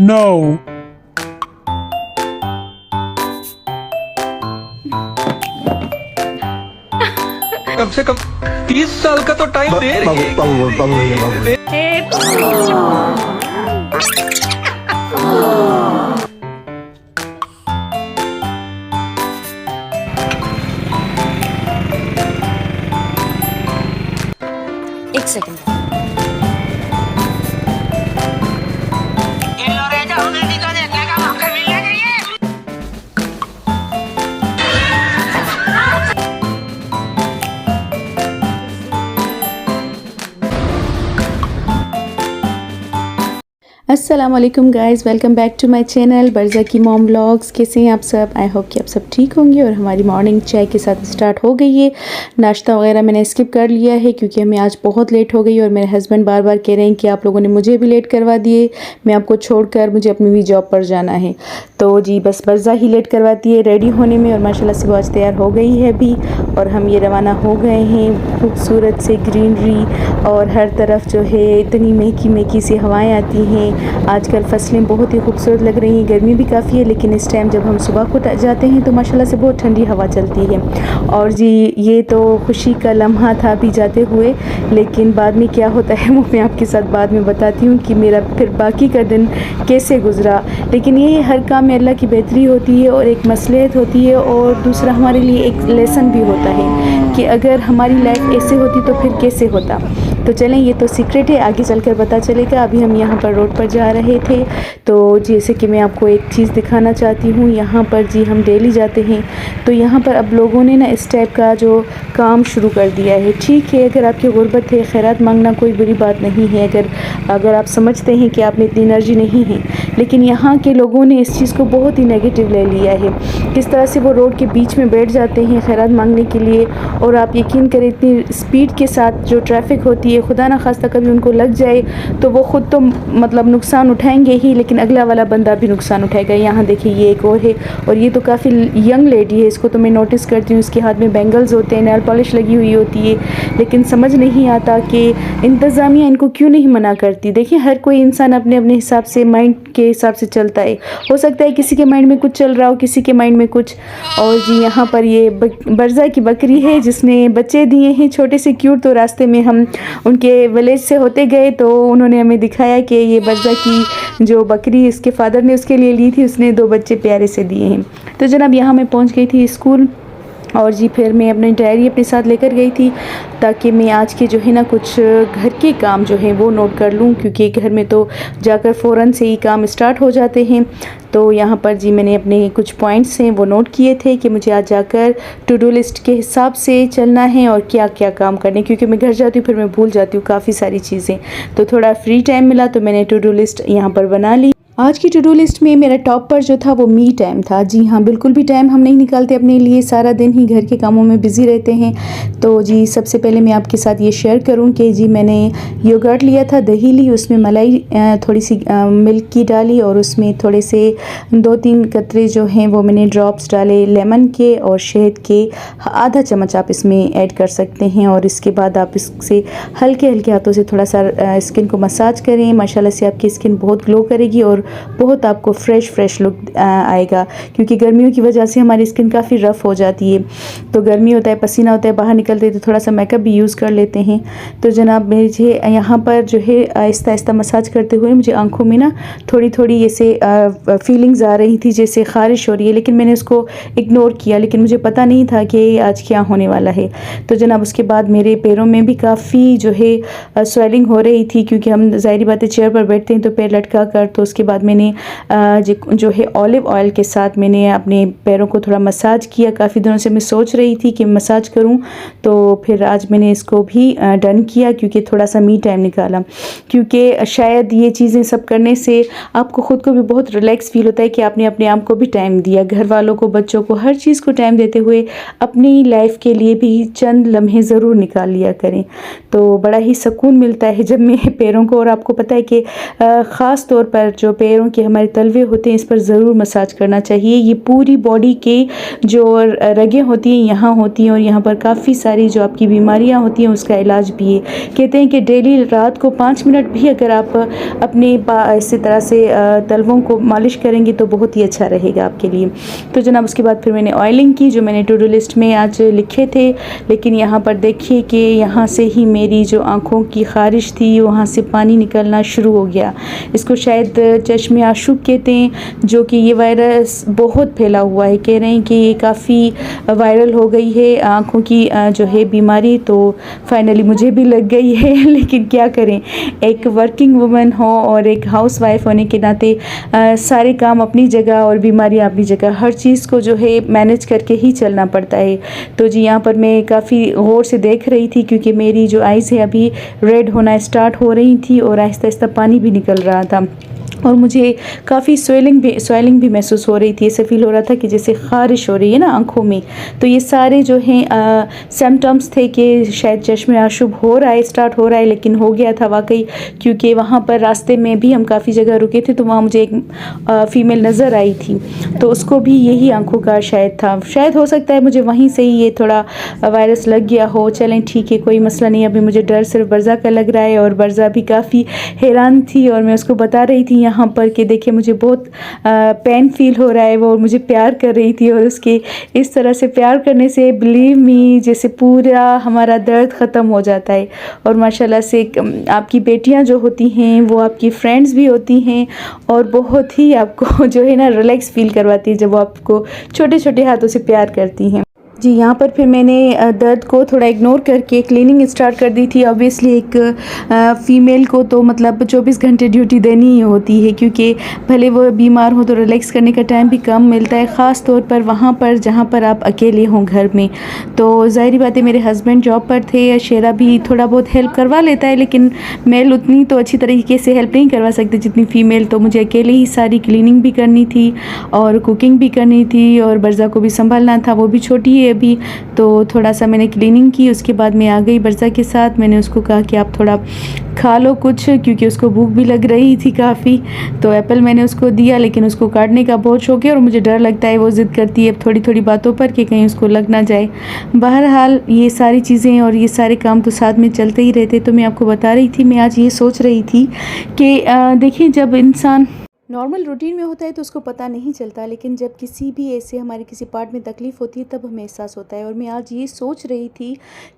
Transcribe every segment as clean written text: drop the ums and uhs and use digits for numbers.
No. कम से कम 30 साल का तो टाइम दे रही है। एक सेकंड। अस्सलाम वालेकुम guys, welcome back to my channel Barza की मॉम व्लॉग्स। कैसे हैं आप सब? आई होप कि आप सब ठीक होंगे। और हमारी मॉर्निंग चाय के साथ स्टार्ट हो गई है। नाश्ता वगैरह मैंने स्किप कर लिया है क्योंकि हमें आज बहुत लेट हो गई और मेरे हस्बैंड बार बार कह रहे हैं कि आप लोगों ने मुझे भी लेट करवा दिए, मैं आपको छोड़कर मुझे अपनी भी जॉब पर जाना है। तो जी बस बरज़ा ही लेट करवाती है रेडी होने में, और माशाल्लाह से वो आज तैयार हो गई है अभी। और हम ये रवाना हो गए हैं। खूबसूरत से ग्रीनरी और हर तरफ जो है इतनी महकी महकी सी हवाएँ आती हैं। आजकल फसलें बहुत ही खूबसूरत लग रही हैं। गर्मी भी काफ़ी है, लेकिन इस टाइम जब हम सुबह को जाते हैं तो माशाल्लाह से बहुत ठंडी हवा चलती है। और जी ये तो खुशी का लम्हा था अभी जाते हुए, लेकिन बाद में क्या होता है वो मैं आपके साथ बाद में बताती हूँ कि मेरा फिर बाकी का दिन कैसे गुजरा। लेकिन ये हर काम में अल्लाह की बेहतरी होती है और एक मसलहत होती है, और दूसरा हमारे लिए एक लेसन भी होता है कि अगर हमारी लाइफ ऐसे होती तो फिर कैसे होता। तो चलें, ये तो सीक्रेट है, आगे चलकर पता चलेगा। अभी हम यहाँ पर रोड पर जा रहे थे, तो जैसे कि मैं आपको एक चीज़ दिखाना चाहती हूँ। यहाँ पर जी हम डेली जाते हैं, तो यहाँ पर अब लोगों ने ना इस टाइप का जो काम शुरू कर दिया है। ठीक है, अगर आपकी गुर्बत है, खैरात मांगना कोई बुरी बात नहीं है, अगर आप समझते हैं कि आप में इतनी एनर्जी नहीं है। लेकिन यहाँ के लोगों ने इस चीज़ को बहुत ही नेगेटिव ले लिया है। किस तरह से वो रोड के बीच में बैठ जाते हैं खैरात मांगने के लिए, और आप यकीन करें इतनी स्पीड के साथ जो ट्रैफिक होती है, खुदा ना खास्ता कभी उनको लग जाए तो वो ख़ुद तो मतलब नुकसान उठाएंगे ही, लेकिन अगला वाला बंदा भी नुकसान उठाएगा। यहाँ देखिए ये एक और है, और ये तो काफ़ी यंग लेडी है, इसको तो मैं नोटिस करती हूँ। इसके हाथ में बैंगल्स होते हैं, नेल पॉलिश लगी हुई होती है, लेकिन समझ नहीं आता कि इंतज़ामिया इनको क्यों नहीं मना करती। देखिए हर कोई इंसान अपने अपने हिसाब से, माइंड के हिसाब से चलता है। हो सकता है किसी के माइंड में कुछ चल रहा हो, किसी के माइंड में कुछ। और जी यहाँ पर ये बरज़ा की बकरी है जिसने बच्चे दिए हैं छोटे से क्यूट। तो रास्ते में हम उनके विलेज से होते गए तो उन्होंने हमें दिखाया कि ये बरज़ा की जो बकरी इसके फादर ने उसके लिए ली थी, उसने 2 बच्चे प्यारे से दिए हैं। तो जनाब यहाँ मैं पहुँच गई थी स्कूल, और जी फिर मैं अपनी डायरी अपने साथ लेकर गई थी ताकि मैं आज के जो है ना कुछ घर के काम जो हैं वो नोट कर लूँ, क्योंकि घर में तो जाकर फ़ौरन से ही काम स्टार्ट हो जाते हैं। तो यहाँ पर जी मैंने अपने कुछ पॉइंट्स हैं वो नोट किए थे कि मुझे आज जाकर टू डू लिस्ट के हिसाब से चलना है और क्या क्या काम करने, क्योंकि मैं घर जाती हूँ फिर मैं भूल जाती हूँ काफ़ी सारी चीज़ें। तो थोड़ा फ्री टाइम मिला तो मैंने टू डू लिस्ट यहाँ पर बना ली। आज की टू डू लिस्ट में मेरा टॉप पर जो था वो मी टाइम था। जी हाँ, बिल्कुल भी टाइम हम नहीं निकालते अपने लिए, सारा दिन ही घर के कामों में बिज़ी रहते हैं। तो जी सबसे पहले मैं आपके साथ ये शेयर करूं कि जी मैंने योगर्ट लिया था, दही ली, उसमें मलाई थोड़ी सी मिल्क की डाली, और उसमें थोड़े से 2-3 कतरे जो हैं वो मैंने ड्रॉप्स डाले लेमन के और शहद के। आधा चम्मच आप इसमें ऐड कर सकते हैं, और इसके बाद आप इससे हल्के हल्के हाथों से थोड़ा सा स्किन को मसाज करें। माशाल्लाह से आपकी स्किन बहुत ग्लो करेगी और बहुत आपको फ्रेश लुक आएगा, क्योंकि गर्मियों की वजह से हमारी स्किन काफ़ी रफ़ हो जाती है। तो गर्मी होता है, पसीना होता है, बाहर निकलते हैं तो थोड़ा सा मेकअप भी यूज़ कर लेते हैं। तो जनाब मुझे यहाँ पर जो है आहिस्ता आहिस्ता मसाज करते हुए मुझे आंखों में ना थोड़ी थोड़ी ऐसे फीलिंग्स आ रही थी जैसे ख़ारिश हो रही है, लेकिन मैंने उसको इग्नोर किया, लेकिन मुझे पता नहीं था कि आज क्या होने वाला है। तो जनाब उसके बाद मेरे पैरों में भी काफ़ी जो है स्वेलिंग हो रही थी, क्योंकि हम ज़ाहिर बात है चेयर पर बैठते हैं तो पैर लटका कर। तो उसके बाद मैंने जो है ऑलिव ऑयल के साथ मैंने अपने पैरों को थोड़ा मसाज किया। काफ़ी दिनों से मैं सोच रही थी कि मसाज करूं, तो फिर आज मैंने इसको भी डन किया, क्योंकि थोड़ा सा मी टाइम निकाला। क्योंकि शायद ये चीज़ें सब करने से आपको ख़ुद को भी बहुत रिलैक्स फील होता है कि आपने अपने आप को भी टाइम दिया, घर वालों को, बच्चों को, हर चीज़ को टाइम देते हुए अपनी लाइफ के लिए भी चंद लम्हे ज़रूर निकाल लिया करें। तो बड़ा ही सुकून मिलता है जब मैं पैरों को, और आपको पता है कि ख़ास तौर पर जो पैरों के हमारे तलवे होते हैं, इस पर ज़रूर मसाज करना चाहिए। ये पूरी बॉडी के जो रगें होती हैं यहाँ होती हैं और यहाँ पर काफ़ी सारी जो आपकी बीमारियाँ होती हैं उसका इलाज भी है। कहते हैं कि डेली रात को 5 मिनट भी अगर आप अपने इसी तरह से तलवों को मालिश करेंगे तो बहुत ही अच्छा रहेगा आपके लिए। तो जनाब उसके बाद फिर मैंने ऑयलिंग की, जो मैंने टू डू लिस्ट में आज लिखे थे, लेकिन यहाँ पर देखिए कि यहाँ से ही मेरी जो आँखों की ख़ारिश थी वहाँ से पानी निकलना शुरू हो गया। इसको शायद चश्मे आशूब कहते हैं, जो कि ये वायरस बहुत फैला हुआ है। कह रहे हैं कि ये काफ़ी वायरल हो गई है आँखों की जो है बीमारी, तो फाइनली मुझे भी लग गई है। लेकिन क्या करें, एक वर्किंग वुमन हो और एक हाउस वाइफ होने के नाते सारे काम अपनी जगह और बीमारियाँ अपनी जगह, हर चीज़ को जो है मैनेज करके ही चलना पड़ता है। तो जी यहाँ पर मैं काफ़ी गौर से देख रही थी क्योंकि मेरी जो आइज़ है अभी रेड होना स्टार्ट हो रही थी और आहिस्ता आहिस्ता पानी भी निकल रहा था और मुझे काफ़ी स्वेलिंग भी महसूस हो रही थी। ऐसे फील हो रहा था कि जैसे ख़ारिश हो रही है ना आँखों में। तो ये सारे जो हैं सिम्टम्स थे कि शायद चश्मे आशुब हो रहा है, स्टार्ट हो रहा है, लेकिन हो गया था वाकई। क्योंकि वहाँ पर रास्ते में भी हम काफ़ी जगह रुके थे तो वहाँ मुझे एक फ़ीमेल नज़र आई थी, तो उसको भी यही आँखों का शायद था। शायद हो सकता है मुझे वहीं से ही ये थोड़ा वायरस लग गया हो। चलें ठीक है, कोई मसला नहीं। अभी मुझे डर सिर्फ बर्ज़ा का लग रहा है और बर्ज़ा भी काफ़ी हैरान थी और मैं उसको बता रही थी यहाँ पर कि देखिए मुझे बहुत पेन फील हो रहा है। वो मुझे प्यार कर रही थी और उसके इस तरह से प्यार करने से बिलीव मी जैसे पूरा हमारा दर्द ख़त्म हो जाता है। और माशाल्लाह से आपकी बेटियां जो होती हैं वो आपकी फ्रेंड्स भी होती हैं और बहुत ही आपको जो है ना रिलैक्स फील करवाती है जब वो आपको छोटे छोटे हाथों से प्यार करती हैं। जी यहाँ पर फिर मैंने दर्द को थोड़ा इग्नोर करके क्लीनिंग स्टार्ट कर दी थी। ऑब्वियसली एक फ़ीमेल को तो मतलब 24 घंटे ड्यूटी देनी ही होती है, क्योंकि भले वो बीमार हो तो रिलैक्स करने का टाइम भी कम मिलता है, ख़ास तौर पर वहाँ पर जहाँ पर आप अकेले हों घर में। तो ज़ाहिर बात है मेरे हस्बैंड जॉब पर थे, शेरा भी थोड़ा बहुत हेल्प करवा लेता है, लेकिन मेल उतनी तो अच्छी तरीके से हेल्प नहीं करवा सकती जितनी फ़ीमेल। तो मुझे अकेले ही सारी क्लीनिंग भी करनी थी और कुकिंग भी करनी थी और बर्ज़ा को भी संभालना था, वो भी छोटी है अभी। तो थोड़ा सा मैंने क्लीनिंग की, उसके बाद मैं आ गई बर्ज़ा के साथ। मैंने उसको कहा कि आप थोड़ा खा लो कुछ, क्योंकि उसको भूख भी लग रही थी काफ़ी। तो एप्पल मैंने उसको दिया, लेकिन उसको काटने का बहुत शौक है और मुझे डर लगता है वो ज़िद करती है थोड़ी थोड़ी बातों पर कि कहीं उसको लग ना जाए। बहरहाल ये सारी चीज़ें और ये सारे काम तो साथ में चलते ही रहते। तो मैं आपको बता रही थी, मैं आज ये सोच रही थी कि देखिए जब इंसान नॉर्मल रूटीन में होता है तो उसको पता नहीं चलता, लेकिन जब किसी भी ऐसे हमारे किसी पार्ट में तकलीफ़ होती है तब हमें एहसास होता है। और मैं आज ये सोच रही थी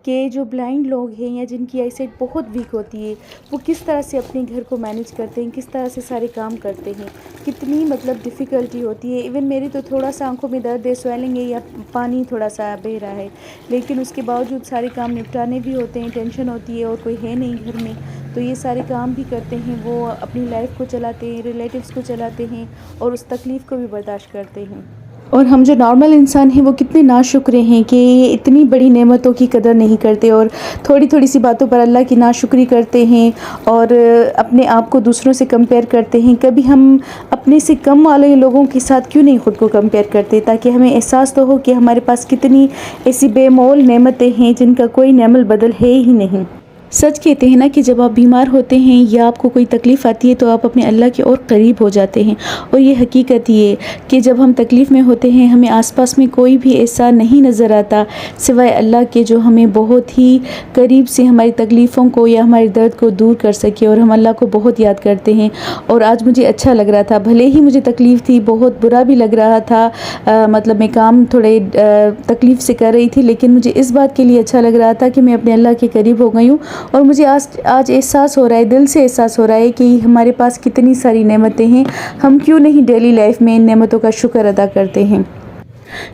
कि जो ब्लाइंड लोग हैं या जिनकी आईसाइट बहुत वीक होती है वो किस तरह से अपने घर को मैनेज करते हैं, किस तरह से सारे काम करते हैं, कितनी मतलब डिफ़िकल्टी होती है। इवन मेरी तो थोड़ा सा आंखों में दर्द है, स्वेलिंग है या पानी थोड़ा सा बह रहा है, लेकिन उसके बावजूद सारे काम निपटाने भी होते हैं, टेंशन होती है और कोई है नहीं घर में, तो ये सारे काम भी करते हैं। वो अपनी लाइफ को चलाते हैं, रिलेटिव्स को चलाते हैं और उस तकलीफ़ को भी बर्दाश्त करते हैं। और हम जो नॉर्मल इंसान हैं वो कितने नाशुक्र हैं कि इतनी बड़ी नेमतों की कदर नहीं करते और थोड़ी थोड़ी सी बातों पर अल्लाह की नाशुक्री करते हैं और अपने आप को दूसरों से कंपेयर करते हैं। कभी हम अपने से कम वाले लोगों के साथ क्यों नहीं ख़ुद को कंपेयर करते, ताकि हमें एहसास तो हो कि हमारे पास कितनी ऐसी बेमोल नेमतें हैं जिनका कोई नेमल बदल है ही नहीं। सच कहते हैं ना कि जब आप बीमार होते हैं या आपको कोई तकलीफ़ आती है तो आप अपने अल्लाह के और करीब हो जाते हैं। और ये हकीकत ही है कि जब हम तकलीफ़ में होते हैं हमें आसपास में कोई भी ऐसा नहीं नज़र आता सिवाय अल्लाह के, जो हमें बहुत ही करीब से हमारी तकलीफ़ों को या हमारे दर्द को दूर कर सके। और हम अल्लाह को बहुत याद करते हैं। और आज मुझे अच्छा लग रहा था, भले ही मुझे तकलीफ़ थी, बहुत बुरा भी लग रहा था, मतलब मैं काम थोड़े तकलीफ़ से कर रही थी, लेकिन मुझे इस बात के लिए अच्छा लग रहा था कि मैं अपने अल्लाह के करीब हो गई हूँ। और मुझे आज एहसास हो रहा है, दिल से एहसास हो रहा है कि हमारे पास कितनी सारी नेमतें हैं, हम क्यों नहीं डेली लाइफ में इन नेमतों का शुक्र अदा करते हैं।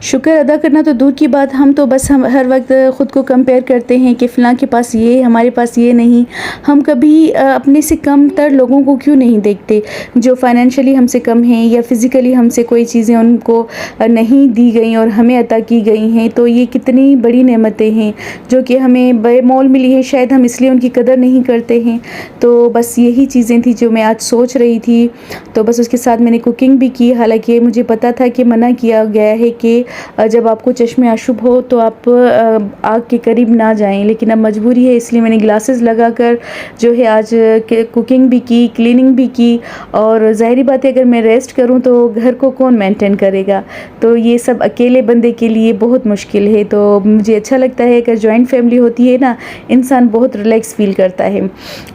शुक्र अदा करना तो दूर की बात, हम तो बस हम हर वक्त ख़ुद को कंपेयर करते हैं कि फ़लाँ के पास ये, हमारे पास ये नहीं। हम कभी अपने से कम तर लोगों को क्यों नहीं देखते जो फाइनेंशियली हमसे कम हैं या फ़िज़िकली हमसे कोई चीज़ें उनको नहीं दी गई और हमें अता की गई हैं। तो ये कितनी बड़ी नेमतें हैं जो कि हमें बेमोल मिली है, शायद हम इसलिए उनकी कदर नहीं करते हैं। तो बस यही चीज़ें थी जो मैं आज सोच रही थी। तो बस उसके साथ मैंने कुकिंग भी की, हालांकि मुझे पता था कि मना किया गया है कि जब आपको चश्मे आशुब हो तो आप आग के करीब ना जाएं, लेकिन अब मजबूरी है इसलिए मैंने ग्लासेस लगाकर जो है आज कुकिंग भी की, क्लीनिंग भी की। और ज़ाहिरी बात है अगर मैं रेस्ट करूं तो घर को कौन मेंटेन करेगा, तो ये सब अकेले बंदे के लिए बहुत मुश्किल है। तो मुझे अच्छा लगता है अगर जॉइंट फैमिली होती है ना, इंसान बहुत रिलैक्स फील करता है।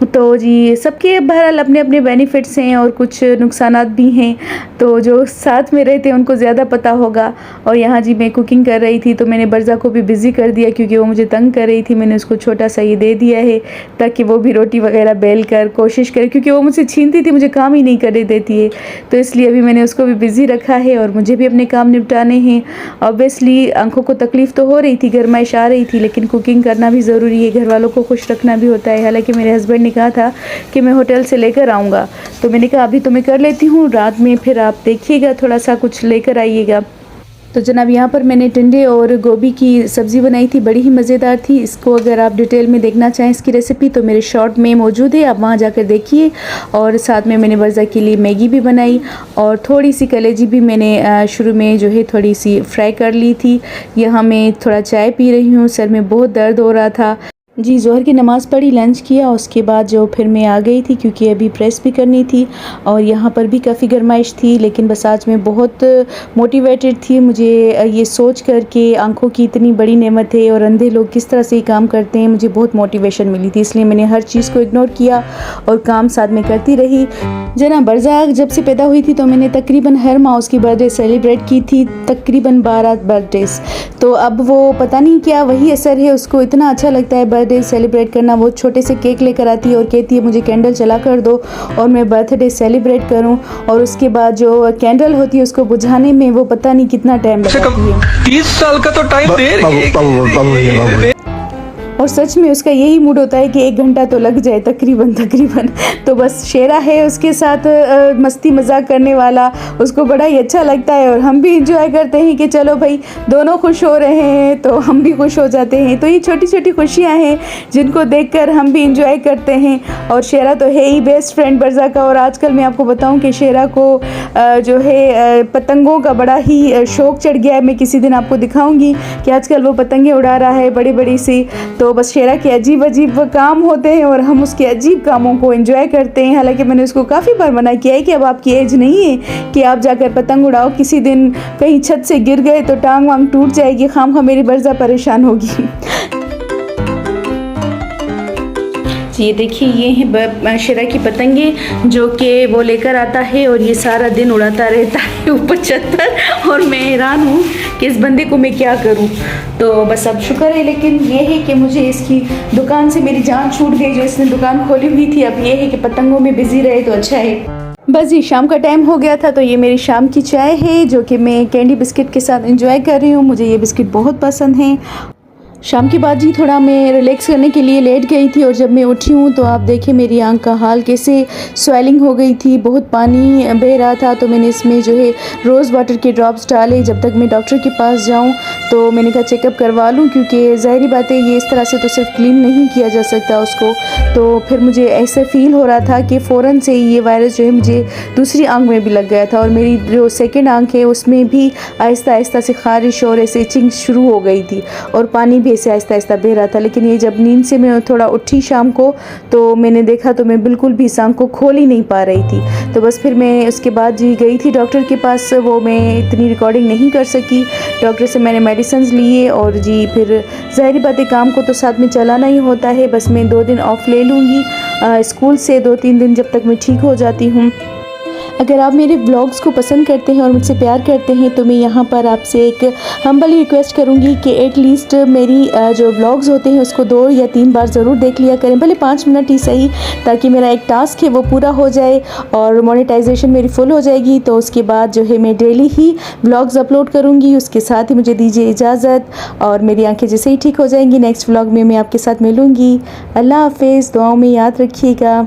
तो जी सबके बहरहाल अपने अपने बेनिफिट्स हैं और कुछ नुकसानात भी हैं, तो जो साथ में रहते हैं उनको ज़्यादा पता होगा। और यहाँ जी मैं कुकिंग कर रही थी तो मैंने बरज़ा को भी बिज़ी कर दिया क्योंकि वो मुझे तंग कर रही थी। मैंने उसको छोटा सा ये दे दिया है ताकि वो भी रोटी वगैरह बेल कर कोशिश करे, क्योंकि वो मुझसे छीनती थी, मुझे काम ही नहीं करने देती है। तो इसलिए अभी मैंने उसको भी बिज़ी रखा है और मुझे भी अपने काम निपटाने हैं। ऑब्वियसली आंखों को तकलीफ़ तो हो रही थी, गरमाइश आ रही थी, लेकिन कुकिंग करना भी ज़रूरी है, घर वालों को खुश रखना भी होता है। हालांकि मेरे हस्बैंड ने कहा था कि मैं होटल से लेकर आऊँगा, तो मैंने कहा अभी तो मैं कर लेती हूँ, रात में फिर आप देखिएगा थोड़ा सा कुछ लेकर आइएगा। तो जनाब यहाँ पर मैंने टिंडे और गोभी की सब्ज़ी बनाई थी, बड़ी ही मज़ेदार थी। इसको अगर आप डिटेल में देखना चाहें इसकी रेसिपी तो मेरे शॉर्ट में मौजूद है, आप वहाँ जाकर देखिए। और साथ में मैंने बरज़ा के लिए मैगी भी बनाई और थोड़ी सी कलेजी भी मैंने शुरू में जो है थोड़ी सी फ्राई कर ली थी। यहाँ मैं थोड़ा चाय पी रही हूँ, सर में बहुत दर्द हो रहा था जी। ज़ोहर की नमाज़ पढ़ी, लंच किया, उसके बाद जो फिर मैं आ गई थी क्योंकि अभी प्रेस भी करनी थी और यहाँ पर भी काफ़ी गर्माइश थी। लेकिन बस आज मैं बहुत मोटिवेटेड थी, मुझे ये सोच कर कि आंखों की इतनी बड़ी नेमत है और अंधे लोग किस तरह से काम करते हैं, मुझे बहुत मोटिवेशन मिली थी। इसलिए मैंने हर चीज़ को इग्नोर किया और काम साथ में करती रही। जना बरज़ा जब से पैदा हुई थी तो मैंने तकरीबन हर माह उसकी बर्थडे सेलिब्रेट की थी, तकरीबन 12 बर्थडेज़। तो अब वो पता नहीं क्या वही असर है, उसको इतना अच्छा लगता है बर्थडे सेलिब्रेट करना। वो छोटे से केक लेकर आती है और कहती है मुझे कैंडल जला कर दो और मैं बर्थडे सेलिब्रेट करूं। और उसके बाद जो कैंडल होती है उसको बुझाने में वो पता नहीं कितना टाइम लगाती है। 30 साल का तो टाइम दे रही है। और सच में उसका यही मूड होता है कि 1 घंटा तो लग जाए तकरीबन। तो बस शेरा है उसके साथ मस्ती मजाक करने वाला, उसको बड़ा ही अच्छा लगता है और हम भी इंजॉय करते हैं कि चलो भाई दोनों खुश हो रहे हैं तो हम भी खुश हो जाते हैं। तो ये छोटी छोटी खुशियाँ हैं जिनको देखकर हम भी इंजॉय करते हैं। और शेरा तो है ही बेस्ट फ्रेंड बरज़ा का। और आजकल मैं आपको बताऊँ कि शेरा को जो है पतंगों का बड़ा ही शौक़ चढ़ गया है। मैं किसी दिन आपको दिखाऊँगी कि आजकल वो पतंगें उड़ा रहा है बड़ी बड़ी सी। तो बस शेरा के अजीब अजीब काम होते हैं और हम उसके अजीब कामों को एंजॉय करते हैं। हालांकि मैंने उसको काफ़ी बार मना किया है कि अब आपकी एज नहीं है कि आप जाकर पतंग उड़ाओ, किसी दिन कहीं छत से गिर गए तो टांग वांग टूट जाएगी, खामखा मेरी बरज़ा परेशान होगी। ये देखिए ये है शेरा की पतंगे जो कि वो लेकर आता है और ये सारा दिन उड़ाता रहता है ऊपर छत पर। और मैं हैरान हूँ कि इस बंदे को मैं क्या करूँ। तो बस अब शुक्र है, लेकिन ये है कि मुझे इसकी दुकान से मेरी जान छूट गई जो इसने दुकान खोली हुई थी। अब ये है कि पतंगों में बिज़ी रहे तो अच्छा है। बस ये शाम का टाइम हो गया था तो ये मेरी शाम की चाय है जो कि मैं कैंडी बिस्किट के साथ एंजॉय कर रही हूँ। मुझे ये बिस्किट बहुत पसंद हैं। शाम के बाद जी थोड़ा मैं रिलैक्स करने के लिए लेट गई थी और जब मैं उठी हूँ तो आप देखें मेरी आंख का हाल कैसे स्वेलिंग हो गई थी, बहुत पानी बह रहा था। तो मैंने इसमें जो है रोज़ वाटर के ड्रॉप्स डाले जब तक मैं डॉक्टर के पास जाऊँ। तो मैंने कहा चेकअप करवा लूँ क्योंकि ज़ाहिरी बात है ये इस तरह से तो सिर्फ क्लीन नहीं किया जा सकता उसको। तो फिर मुझे ऐसा फ़ील हो रहा था कि फ़ौरन से ये वायरस जो है मुझे दूसरी आंख में भी लग गया था और मेरी जो सेकेंड आंख है उसमें भी आहिस्ता आहिस्ता से ख़ारिश और ऐसे इचिंग शुरू हो गई थी और पानी भी ऐसे आहिस्ता आहिस्ता बह रहा था। लेकिन ये जब नींद से मैं थोड़ा उठी शाम को तो मैंने देखा तो मैं बिल्कुल भी इस आंख को खोल ही नहीं पा रही थी। तो बस फिर मैं उसके बाद जी गई थी डॉक्टर के पास, वो मैं इतनी रिकॉर्डिंग नहीं कर सकी। डॉक्टर से मैंने मेडिसिन लिए और जी फिर ज़ाहिर बात है काम को तो साथ में चलाना ही होता है। बस मैं 2 दिन ऑफ ले लूँगी स्कूल से, 2-3 दिन जब तक मैं ठीक हो जाती हूँ। अगर आप मेरे व्लॉग्स को पसंद करते हैं और मुझसे प्यार करते हैं तो मैं यहाँ पर आपसे एक हम्बली रिक्वेस्ट करूँगी कि एटलीस्ट मेरी जो व्लॉग्स होते हैं उसको 2 या 3 बार ज़रूर देख लिया करें, भले 5 मिनट ही सही, ताकि मेरा एक टास्क है वो पूरा हो जाए और मोनेटाइजेशन मेरी फुल हो जाएगी। तो उसके बाद जो है मैं डेली ही व्लॉग्स अपलोड करूँगी। उसके साथ ही मुझे दीजिए इजाज़त और मेरी आँखें जैसे ही ठीक हो जाएंगी नेक्स्ट व्लॉग में मैं आपके साथ मिलूँगी। अल्लाह हाफ़िज़, दुआओं में याद रखिएगा।